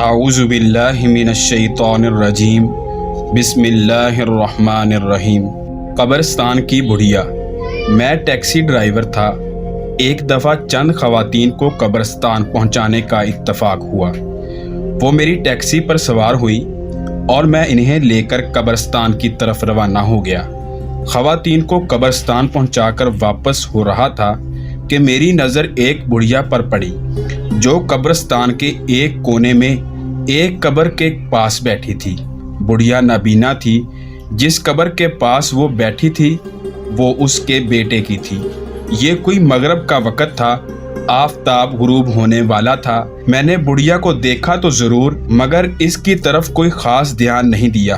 اعوذ باللہ من الشیطان الرجیم بسم اللہ الرحمن الرحیم۔ قبرستان کی بڑھیا۔ میں ٹیکسی ڈرائیور تھا۔ ایک دفعہ چند خواتین کو قبرستان پہنچانے کا اتفاق ہوا۔ وہ میری ٹیکسی پر سوار ہوئی اور میں انہیں لے کر قبرستان کی طرف روانہ ہو گیا۔ خواتین کو قبرستان پہنچا کر واپس ہو رہا تھا کہ میری نظر ایک بڑھیا پر پڑی جو قبرستان کے ایک کونے میں ایک قبر کے پاس بیٹھی تھی۔ بڑھیا نابینا تھی۔ جس قبر کے پاس وہ بیٹھی تھی وہ اس کے بیٹے کی تھی۔ یہ کوئی مغرب کا وقت تھا، آفتاب غروب ہونے والا تھا۔ میں نے بڑھیا کو دیکھا تو ضرور، مگر اس کی طرف کوئی خاص دھیان نہیں دیا۔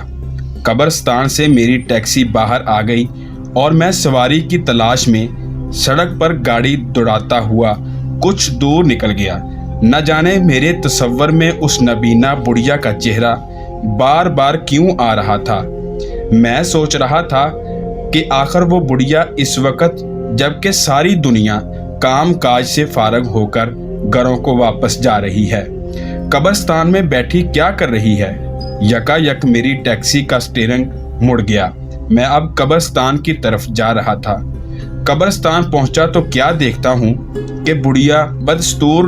قبرستان سے میری ٹیکسی باہر آ گئی اور میں سواری کی تلاش میں سڑک پر گاڑی دوڑاتا ہوا کچھ دور نکل گیا۔ نہ جانے میرے تصور میں اس نابینا بڑھیا کا چہرہ بار بار کیوں آ رہا تھا۔ میں سوچ رہا تھا کہ آخر وہ بڑھیا اس وقت جبکہ ساری دنیا کام کاج سے فارغ ہو کر گھروں کو واپس جا رہی ہے، قبرستان میں بیٹھی کیا کر رہی ہے۔ یکا یک میری ٹیکسی کا سٹیئرنگ مڑ گیا۔ میں اب قبرستان کی طرف جا رہا تھا۔ قبرستان پہنچا تو کیا دیکھتا ہوں کہ بڑھیا بدستور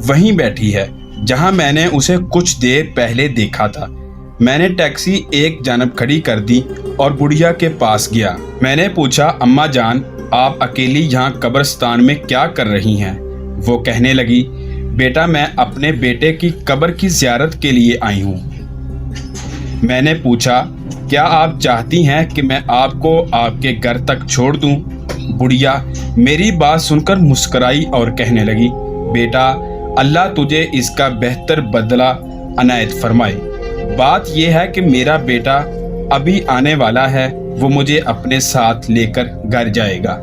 وہیں بیٹھی ہے جہاں میں نے اسے کچھ دیر پہلے دیکھا تھا۔ میں نے ٹیکسی ایک جانب کھڑی کر دی اور بڑھیا کے پاس گیا۔ میں نے پوچھا، اماں جان، آپ اکیلی یہاں قبرستان میں کیا کر رہی ہیں؟ وہ کہنے لگی، بیٹا میں اپنے بیٹے کی قبر کی زیارت کے لیے آئی ہوں۔ میں نے پوچھا، کیا آپ چاہتی ہیں کہ میں آپ کو آپ کے گھر تک چھوڑ دوں؟ بڑھیا میری بات سن کر مسکرائی اور کہنے لگی، بیٹا اللہ تجھے اس کا بہتر بدلہ عنایت فرمائے۔ بات یہ ہے کہ میرا بیٹا ابھی آنے والا ہے، وہ مجھے اپنے ساتھ لے کر گھر جائے گا۔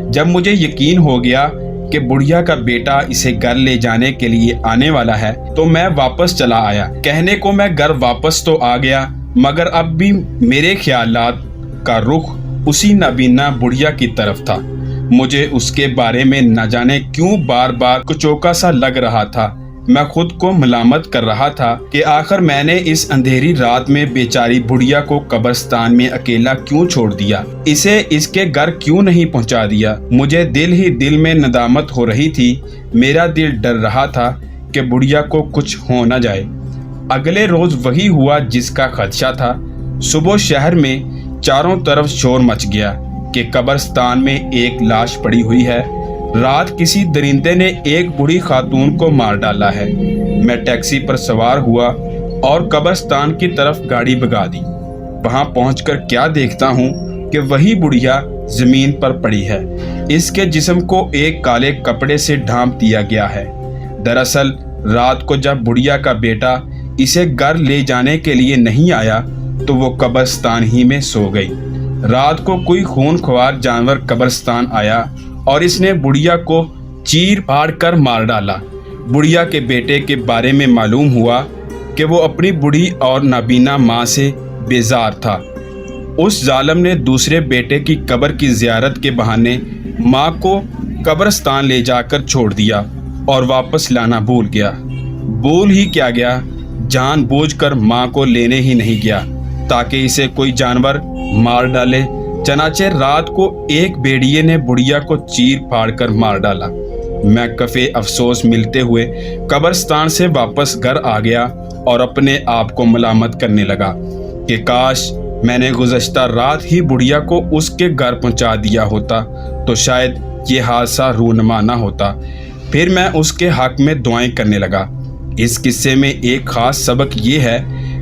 جب مجھے یقین ہو گیا کہ بڑھیا کا بیٹا اسے گھر لے جانے کے لیے آنے والا ہے تو میں واپس چلا آیا۔ کہنے کو میں گھر واپس تو آ گیا، مگر اب بھی میرے خیالات کا رخ اسی نابینا بڑھیا کی طرف تھا۔ مجھے اس کے بارے میں نہ جانے کیوں بار بار کچوکا سا لگ رہا تھا۔ میں خود کو ملامت کر رہا تھا کہ آخر میں نے اس اندھیری رات میں بیچاری بڑھیا کو قبرستان میں اکیلا کیوں چھوڑ دیا، اسے اس کے گھر کیوں نہیں پہنچا دیا۔ مجھے دل ہی دل میں ندامت ہو رہی تھی۔ میرا دل ڈر رہا تھا کہ بڑھیا کو کچھ ہو نہ جائے۔ اگلے روز وہی ہوا جس کا خدشہ تھا۔ صبح شہر میں چاروں طرف شور مچ گیا کہ قبرستان میں ایک لاش پڑی ہوئی ہے۔ رات کسی درندے نے ایک بوڑھی خاتون کو مار ڈالا ہے۔ میں ٹیکسی پر سوار ہوا اور قبرستان کی طرف گاڑی بھگا دی۔ وہاں پہنچ کر کیا دیکھتا ہوں کہ وہی بڑھیا زمین پر پڑی ہے۔ اس کے جسم کو ایک کالے کپڑے سے ڈھانپ دیا گیا ہے۔ دراصل رات کو جب بڑھیا کا بیٹا اسے گھر لے جانے کے لیے نہیں آیا تو وہ قبرستان ہی میں سو گئی۔ رات کو کوئی خون خوار جانور قبرستان آیا اور اس نے بڑھیا کو چیر پھاڑ کر مار ڈالا۔ بڑھیا کے بیٹے کے بارے میں معلوم ہوا کہ وہ اپنی بوڑھی اور نابینا ماں سے بیزار تھا۔ اس ظالم نے دوسرے بیٹے کی قبر کی زیارت کے بہانے ماں کو قبرستان لے جا کر چھوڑ دیا اور واپس لانا بھول گیا۔ بھول ہی کیا گیا، جان بوجھ کر ماں کو لینے ہی نہیں گیا تاکہ اسے کوئی جانور مار ڈالے۔ چنانچہ رات کو ایک بھیڑیے نے بڑھیا کو چیر پھاڑ کر مار ڈالا۔ میں کفے افسوس ملتے ہوئے قبرستان سے واپس گھر آ گیا اور اپنے آپ کو ملامت کرنے لگا کہ کاش میں نے گزشتہ رات ہی بڑھیا کو اس کے گھر پہنچا دیا ہوتا تو شاید یہ حادثہ رونما نہ ہوتا۔ پھر میں اس کے حق میں دعائیں کرنے لگا۔ اس قصے میں ایک خاص سبق یہ ہے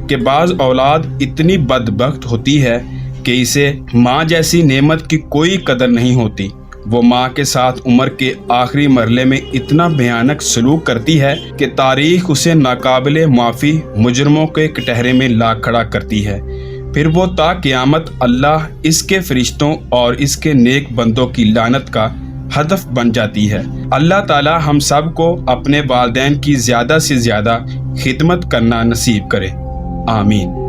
کہ بعض اولاد اتنی بدبخت ہوتی ہے کہ اسے ماں جیسی نعمت کی کوئی قدر نہیں ہوتی۔ وہ ماں کے ساتھ عمر کے آخری مرحلے میں اتنا بھیانک سلوک کرتی ہے کہ تاریخ اسے ناقابل معافی مجرموں کے کٹہرے میں لا کھڑا کرتی ہے۔ پھر وہ تا قیامت اللہ، اس کے فرشتوں اور اس کے نیک بندوں کی لعنت کا ہدف بن جاتی ہے۔ اللہ تعالی ہم سب کو اپنے والدین کی زیادہ سے زیادہ خدمت کرنا نصیب کرے، آمین۔